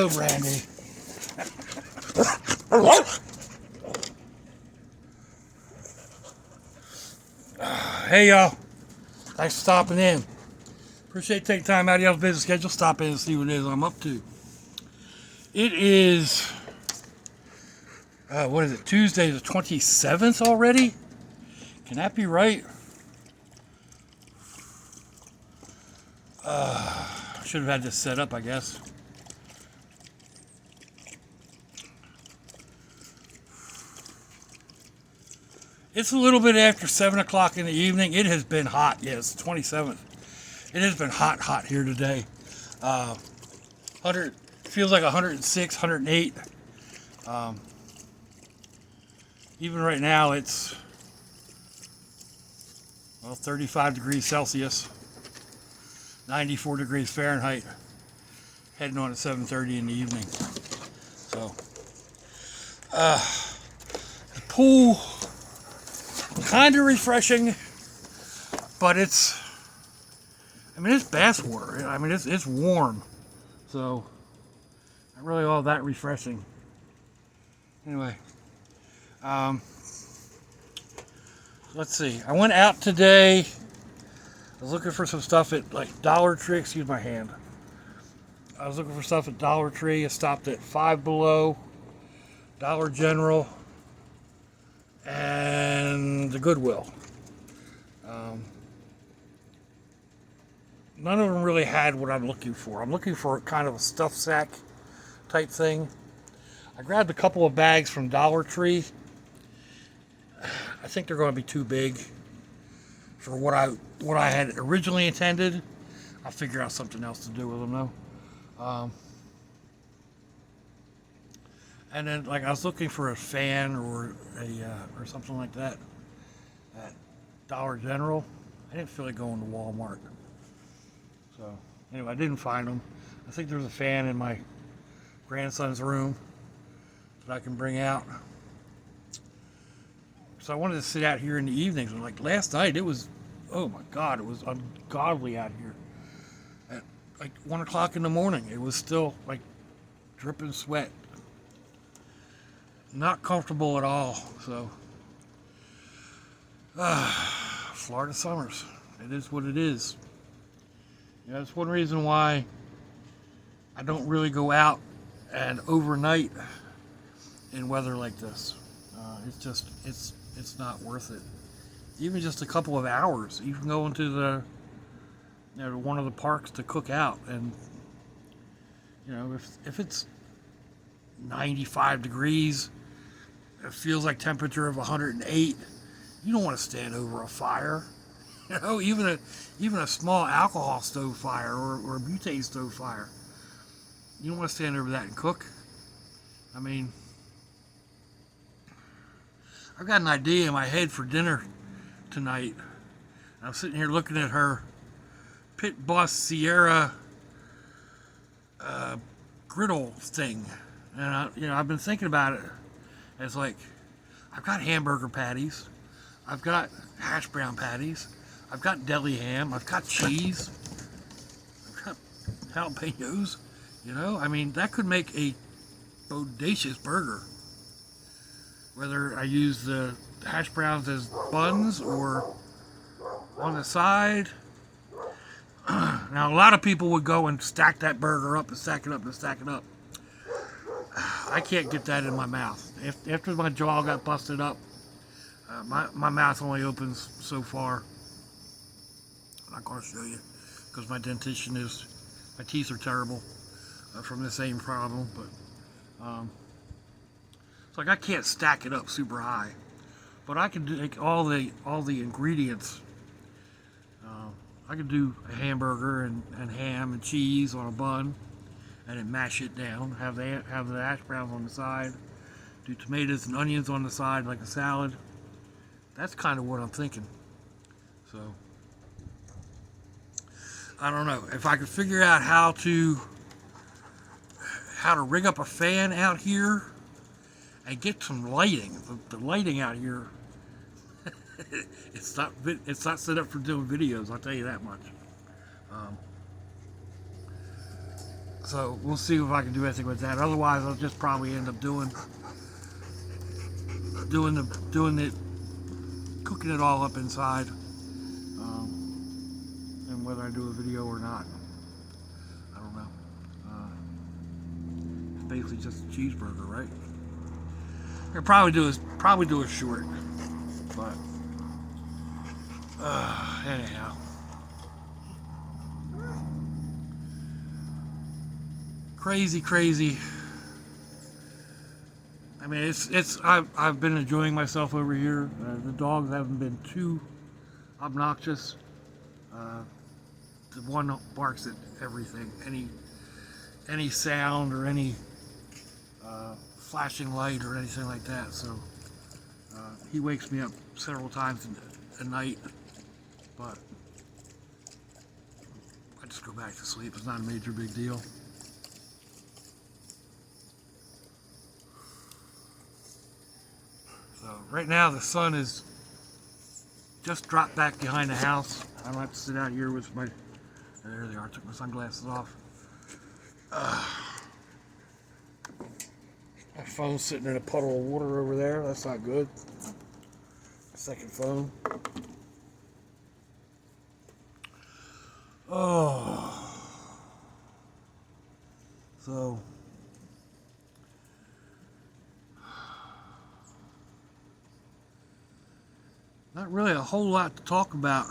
Hello, Brandy. Hey, y'all. Thanks for stopping in. Appreciate taking time out of y'all's busy schedule. Stop in and see what it is I'm up to. It is, what is it, Tuesday the 27th already? Can that be right? Should have had this set up, I guess. It's a little bit after 7 o'clock in the evening. It has been hot. Yes, 27th. It has been hot here today. 100, feels like 106, 108. Even right now, it's, well, 35 degrees Celsius, 94 degrees Fahrenheit, heading on at 7:30 in the evening. So, the pool, kind of refreshing, but it's bath water. I mean, it's warm, so not really all that refreshing. Anyway, let's see. I went out today. I was looking for some stuff at like Dollar Tree. Excuse my hand. I was looking for stuff at Dollar Tree. I stopped at Five Below, Dollar General, and the Goodwill. None of them really had what I'm looking for. I'm looking for kind of a stuffed sack type thing. I grabbed a couple of bags from Dollar Tree. I think they're going to be too big for what I had originally intended. I'll figure out something else to do with them though. And then, like, I was looking for a fan or or something like that at Dollar General. I didn't feel like going to Walmart. So anyway, I didn't find them. I think there's a fan in my grandson's room that I can bring out. So I wanted to sit out here in the evenings. And like last night, it was, oh my God, it was ungodly out here. At like 1 o'clock in the morning, it was still like dripping sweat. Not comfortable at all. So, Florida summers. It is what it is. You know, that's one reason why I don't really go out and overnight in weather like this. It's not worth it. Even just a couple of hours, you can go into the, to one of the parks to cook out, and if it's 95 degrees, it feels like temperature of 108. You don't want to stand over a fire. Even a small alcohol stove fire or a butane stove fire. You don't want to stand over that and cook. I mean, I've got an idea in my head for dinner tonight. I'm sitting here looking at her Pit Boss Sierra griddle thing, and I've been thinking about it. It's like, I've got hamburger patties, I've got hash brown patties, I've got deli ham, I've got cheese, I've got jalapenos. I mean, that could make a bodacious burger. Whether I use the hash browns as buns or on the side. Now, a lot of people would go and stack that burger up and stack it up and stack it up. I can't get that in my mouth. After my jaw got busted up, my mouth only opens so far. I'm not going to show you because my teeth are terrible from the same problem. But it's like I can't stack it up super high, but I can do like all the ingredients. I can do a hamburger and ham and cheese on a bun, and then mash it down. Have the hash browns on the side. Do tomatoes and onions on the side like a salad. That's kind of what I'm thinking. So I don't know if I could figure out how to rig up a fan out here and get some lighting. The lighting out here, it's not set up for doing videos. I'll tell you that much. So we'll see if I can do anything with that. Otherwise, I'll just probably end up doing it, cooking it all up inside, and whether I do a video or not, I don't know. It's basically just a cheeseburger, right? I'll probably do a short, but anyhow. Crazy. I mean, I've been enjoying myself over here. The dogs haven't been too obnoxious. The one barks at everything, any sound or any flashing light or anything like that. So he wakes me up several times a night, but I just go back to sleep. It's not a major big deal. So right now the sun is just dropped back behind the house. I don't have to sit out here with my, there they are, I took my sunglasses off. My phone's sitting in a puddle of water over there. That's not good. Second phone. Oh. So. Not really a whole lot to talk about.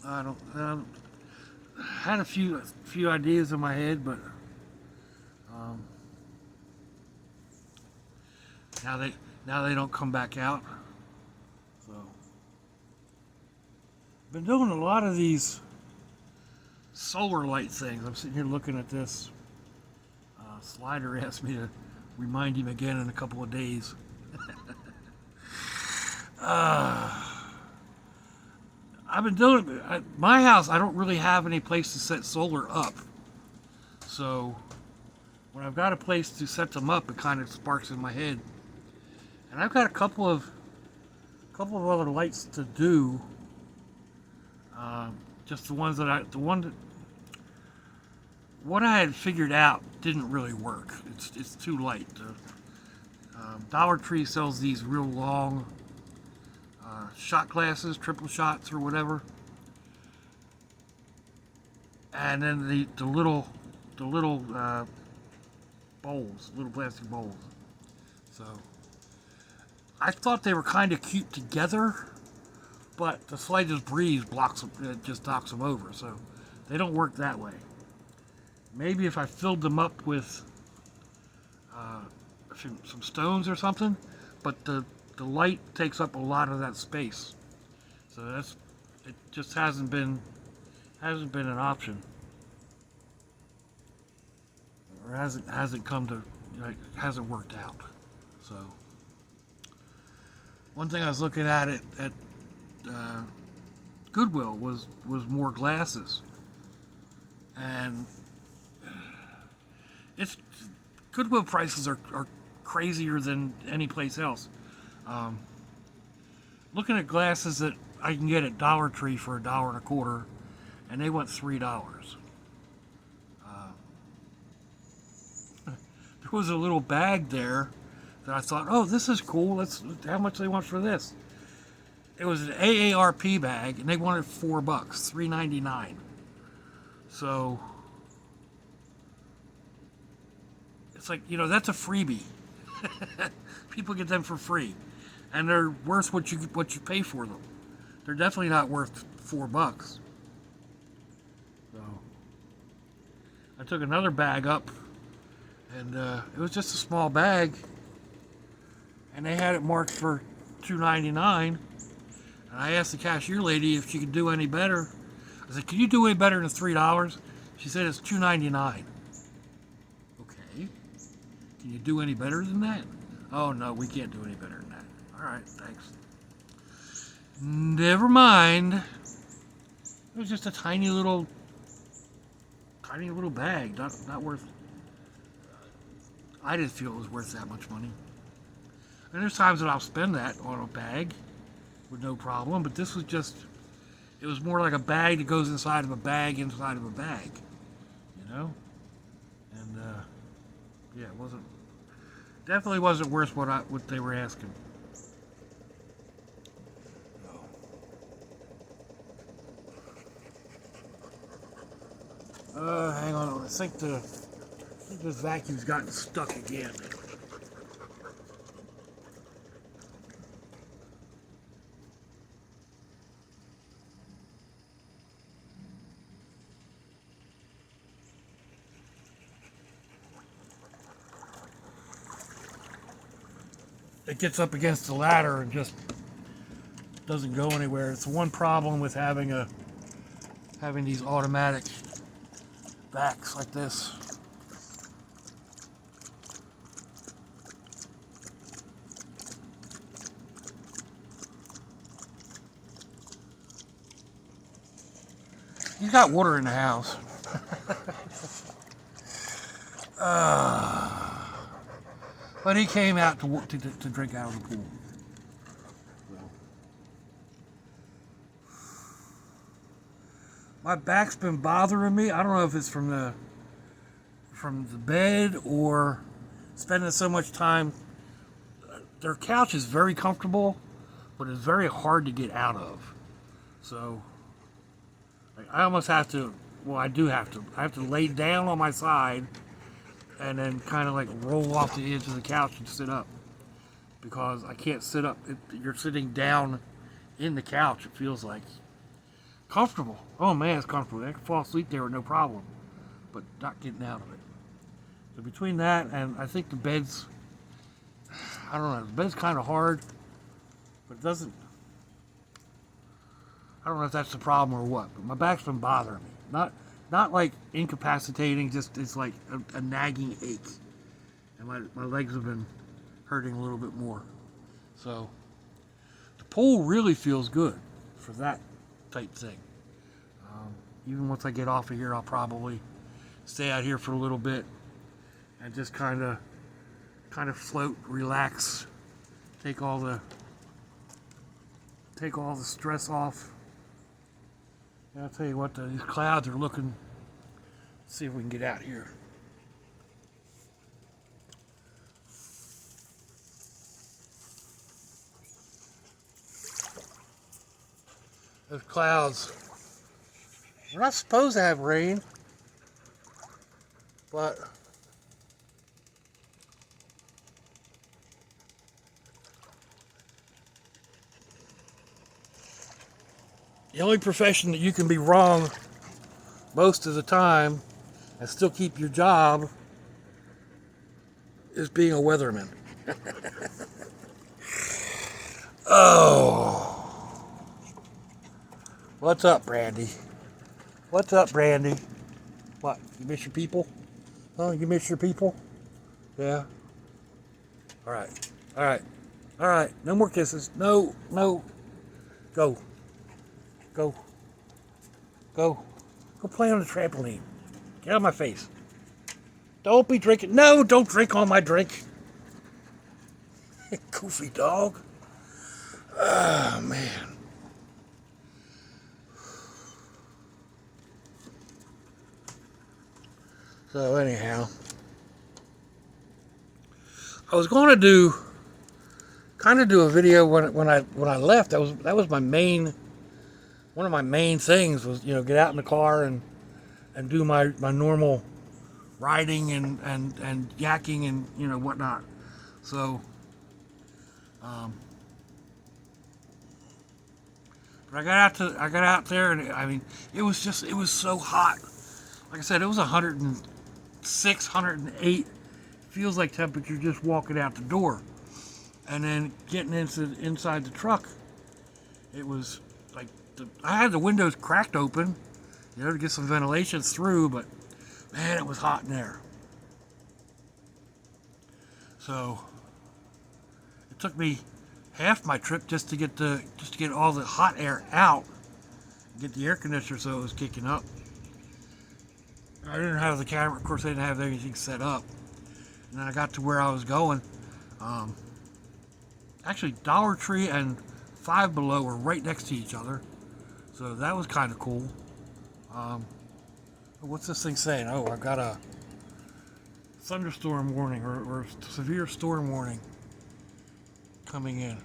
I had a few ideas in my head, but now they don't come back out. So I've been doing a lot of these solar light things. I'm sitting here looking at this. Slider asked me to remind him again in a couple of days. I've been doing it. At my house, I don't really have any place to set solar up. So when I've got a place to set them up, it kind of sparks in my head. And I've got a couple of other lights to do. Just the ones that what I had figured out didn't really work. It's too light. Dollar Tree sells these real long shot glasses, triple shots or whatever, and then the little bowls, little plastic bowls. So I thought they were kind of cute together, but the slightest breeze blocks them, it just knocks them over. So they don't work that way. Maybe if I filled them up with some stones or something, but the light takes up a lot of that space, so it just hasn't been an option, or hasn't come to, hasn't worked out. So one thing I was looking at Goodwill was more glasses, and Goodwill prices are crazier than any place else. Looking at glasses that I can get at Dollar Tree for $1.25, and they want $3. There was a little bag there that I thought, oh, this is cool. How much do they want for this? It was an AARP bag, and they wanted $4, $3.99. So it's like, that's a freebie. People get them for free, and they're worth what you pay for them. They're definitely not worth $4. So I took another bag up, and it was just a small bag, and they had it marked for $2.99. And I asked the cashier lady if she could do any better. I said, "Can you do any better than $3?" She said it's $2.99. Okay. Can you do any better than that? Oh no, we can't do any better than that. All right, thanks. Never mind. It was just a tiny little bag, not worth. I didn't feel it was worth that much money. And there's times that I'll spend that on a bag with no problem, but this was just It was more like a bag that goes inside of a bag inside of a bag, you know. And yeah, it wasn't definitely wasn't worth what they were asking. Hang on. I think this vacuum's gotten stuck again. It gets up against the ladder and just doesn't go anywhere. It's one problem with having these automatic vacs like this. He's got water in the house. But he came out to drink out of the pool. My back's been bothering me. I don't know if it's from the bed or spending so much time. Their couch is very comfortable, but it's very hard to get out of. So I almost have to. Well, I do have to. I have to lay down on my side and then kind of like roll off the edge of the couch and sit up, because I can't sit up. You're sitting down in the couch. It feels like comfortable. Oh man, it's comfortable. I can fall asleep there with no problem, but not getting out of it. So between that and I think the bed's, I don't know, the bed's kind of hard, but it doesn't. I don't know if that's the problem or what, but my back's been bothering me. Not like incapacitating, just it's like a nagging ache. And my legs have been hurting a little bit more. So the pool really feels good for that type thing. Even once I get off of here, I'll probably stay out here for a little bit and just kind of float, relax, take all the stress off. And I'll tell you what, these clouds are looking. Let's see if we can get out here. Those clouds, we're not supposed to have rain, but the only profession that you can be wrong most of the time and still keep your job is being a weatherman. Oh. What's up, Brandy? What's up, Brandy? What? You miss your people? Oh, you miss your people? Yeah. All right. All right. All right. No more kisses. No. No. Go. Go. Go. Go play on the trampoline. Get out of my face. Don't be drinking. No, don't drink on my drink. Goofy dog. Oh, man. So anyhow, I was going to do a video when I left. That was my main, one of my main things was, you know, get out in the car and do my normal riding and yakking and, you know, whatnot. So but I got out there, and I mean, it was so hot. Like I said, it was 106, 108. Feels like temperature just walking out the door. And then getting inside the truck, it was like, I had the windows cracked open, you know, to get some ventilation through, but man, it was hot in there. So it took me half my trip just to get all the hot air out, get the air conditioner so it was kicking up. I didn't have the camera, of course I didn't have everything set up. And then I got to where I was going. Actually, Dollar Tree and Five Below were right next to each other. So that was kind of cool. What's this thing saying? Oh, I've got a thunderstorm warning or severe storm warning coming in.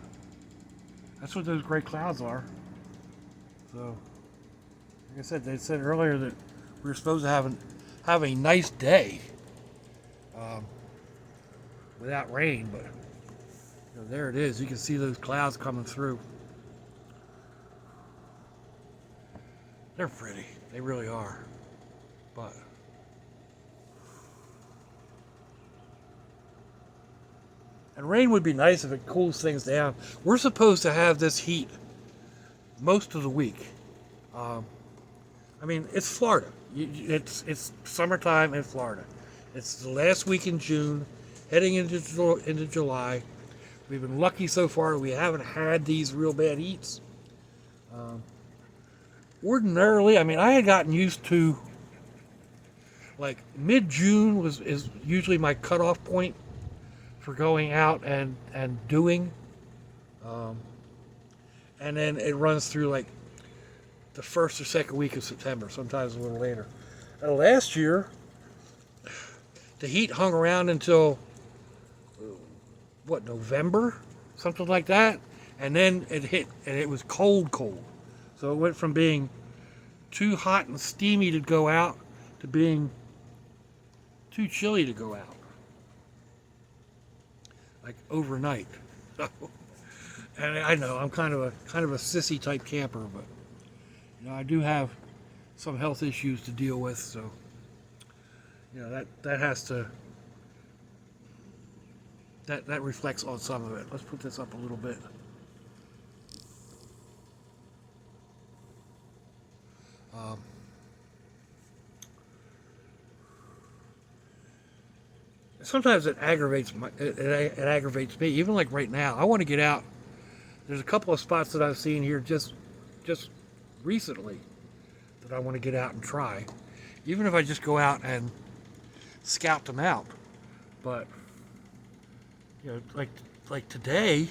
That's what those gray clouds are. So, like I said, they said earlier that we were supposed to have a nice day without rain, but there it is. You can see those clouds coming through. They're pretty. They really are. But and rain would be nice if it cools things down. We're supposed to have this heat most of the week. I mean, it's Florida. It's summertime in Florida. It's the last week in June, heading into July. We've been lucky so far. We haven't had these real bad heats. Ordinarily, I mean, I had gotten used to, like, mid-June is usually my cutoff point for going out and doing. And then it runs through like the first or second week of September, sometimes a little later. Last year, the heat hung around until, November? Something like that. And then it hit, and it was cold. So it went from being too hot and steamy to go out to being too chilly to go out. Like overnight. And I know I'm kind of a sissy type camper, but I do have some health issues to deal with, so that has to that reflects on some of it. Let's put this up a little bit. Sometimes it aggravates it aggravates me. Even like right now, I want to get out. There's a couple of spots that I've seen here just recently that I want to get out and try. Even if I just go out and scout them out. But like today,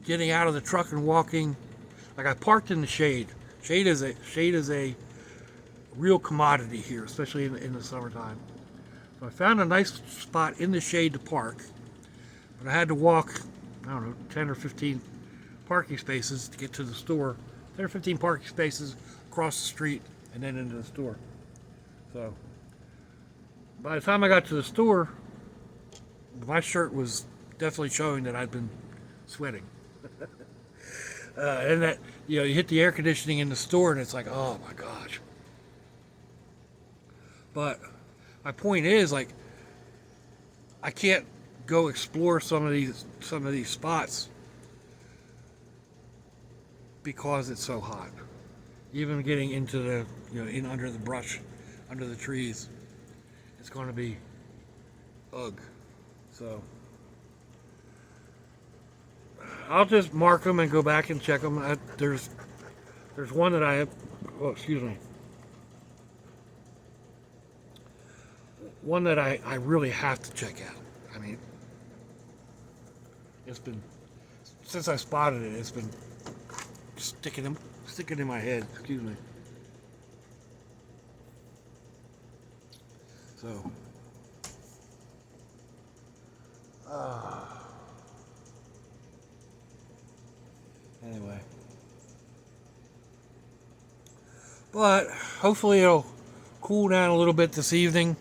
getting out of the truck and walking, like I parked in the shade. Shade is a real commodity here, especially in the summertime. So I found a nice spot in the shade to park, but I had to walk, I don't know, 10 or 15 parking spaces to get to the store. 10 or 15 parking spaces across the street and then into the store. So by the time I got to the store, my shirt was definitely showing that I'd been sweating. And that, you hit the air conditioning in the store and it's like, oh my gosh. But my point is, like, I can't go explore some of these spots because it's so hot. Even getting into the in under the brush, under the trees, it's going to be ugh. So I'll just mark them and go back and check them. There's one that I have. Oh, excuse me. One that I really have to check out. I mean, it's been, since I spotted it, it's been sticking in my head. Excuse me. So, anyway. But hopefully it'll cool down a little bit this evening.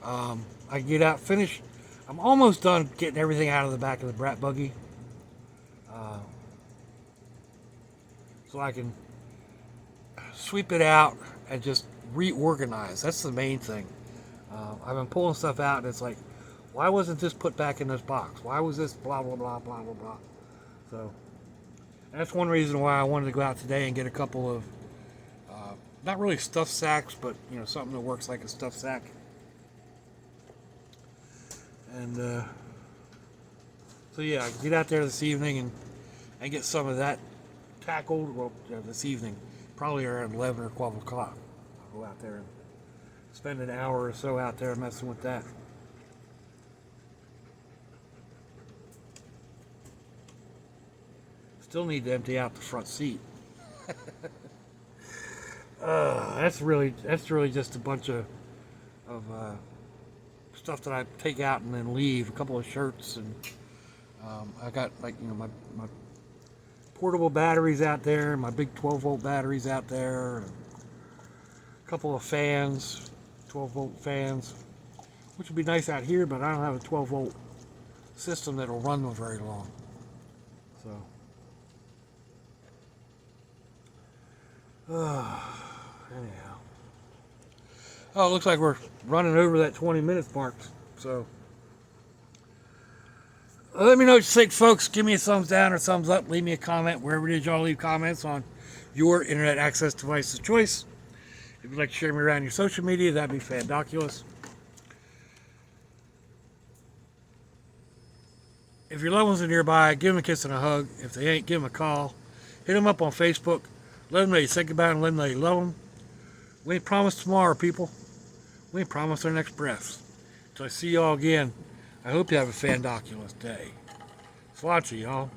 I can get out, finish. I'm almost done getting everything out of the back of the brat buggy. So I can sweep it out and just reorganize. That's the main thing. I've been pulling stuff out and it's like, why wasn't this put back in this box? Why was this blah, blah, blah, blah, blah, blah. So that's one reason why I wanted to go out today and get a couple of, not really stuffed sacks, but something that works like a stuffed sack. And so yeah, get out there this evening and get some of that tackled. Well, this evening, probably around 11 or 12 o'clock. I'll go out there and spend an hour or so out there messing with that. Still need to empty out the front seat. That's really just a bunch of stuff that I take out and then leave. A couple of shirts, and I got, like, my portable batteries out there, my big 12-volt batteries out there, and a couple of fans, 12-volt fans, which would be nice out here, but I don't have a 12-volt system that'll run them very long. So, anyhow. Oh, it looks like we're running over that 20 minutes mark. So, let me know what you think, folks. Give me a thumbs down or thumbs up. Leave me a comment wherever it is y'all leave comments on your internet access device of choice. If you'd like to share me around your social media, that'd be fandoculous. If your loved ones are nearby, give them a kiss and a hug. If they ain't, give them a call. Hit them up on Facebook. Let them know you think about them. Let them know you love them. We ain't promised tomorrow, people. We ain't promised our next breath. Until I see y'all again, I hope you have a fandoculous day. Swatchy, y'all.